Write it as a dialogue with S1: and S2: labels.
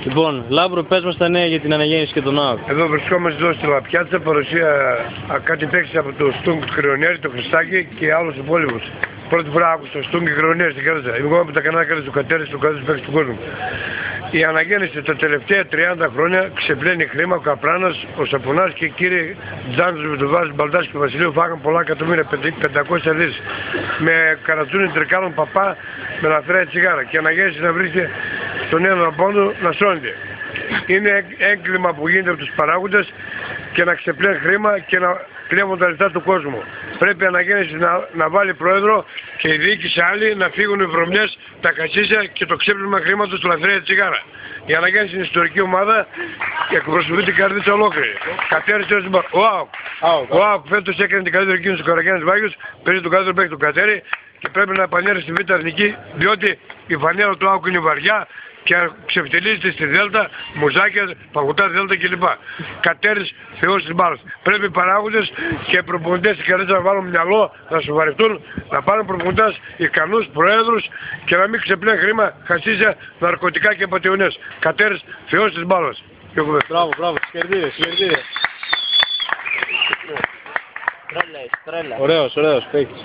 S1: Λοιπόν, Λάμπρο, πες μας τα νέα για την αναγέννηση και τον ΑΟΚ.
S2: Εδώ βρισκόμαστε εδώ στη Λαπιάτσα, παρουσία κάτι παίξεις από το Στούγκ του Κρυονέρη, το Χριστάκη και άλλους υπόλοιπους. Πρώτη φορά άκουσα το Στούγκ και Κρυονέρη στην Κέρδα. Εγώ από τα κανάλια Κέρδα του Κατέρης, του καλύτερου παίκτης του κόσμου. Η αναγέννηση τα τελευταία 30 χρόνια ξεπλένει χρήμα. Ο Καπράνας, ο Σαπονάς και οι κύριοι Τζάντζος, Βιτοβάζης, Μπαλτάς και Βασιλείου φάγαν πολλά εκατομμύρια, 500 δις. Με καρατσούνι τρικάλων παπά με λαθρέα τσιγάρα. Και η αναγέννηση να βρίσκεται στον ένα πόντο να σώνεται. Είναι έγκλημα που γίνεται από τους παράγοντες και να ξεπλένει χρήμα και να κλέβουν τα λεφτά του κόσμου. Πρέπει η αναγέννηση να βάλει πρόεδρο και η διοίκηση άλλοι να φύγουν οι βρωμιές, τα κασίσια και το ξέπλυμα χρήματος του λαθρέα τσιγάρα. Η αναγέννηση είναι ιστορική ομάδα και εκπροσωπεί την καρδίτσα ολόκληρη. Κατέρης ο ΑΟΚ φέτος έκανε την καλύτερη κίνηση του Καραγιάννης Βάγιος, παίζει τον καλύτερο παίκτη του Κατέρη και πρέπει να επανέλθει στη Β' Εθνική, διότι η φανέλα του ΑΟΚ είναι βαριά και ξεφτιλίζεται στη Δέλτα, μουζάκια, παγωτά Δέλτα κλπ. Κατέρης Θεός της μπάλας. Πρέπει οι παράγοντες και οι προπονητές της καρδίτσα να βάλουν μυαλό, να σοβαρευτούν, να πάρουν προπονητές ικανούς προέδρους και να μην ξεπλένουν χρήμα, χασίζια, ναρκωτικά και πατεωνές. Κατέρης Θεός της μπάλας.
S1: Μπράβο, μπράβο, συγχαρητήρια. Ωραίος παίκτης.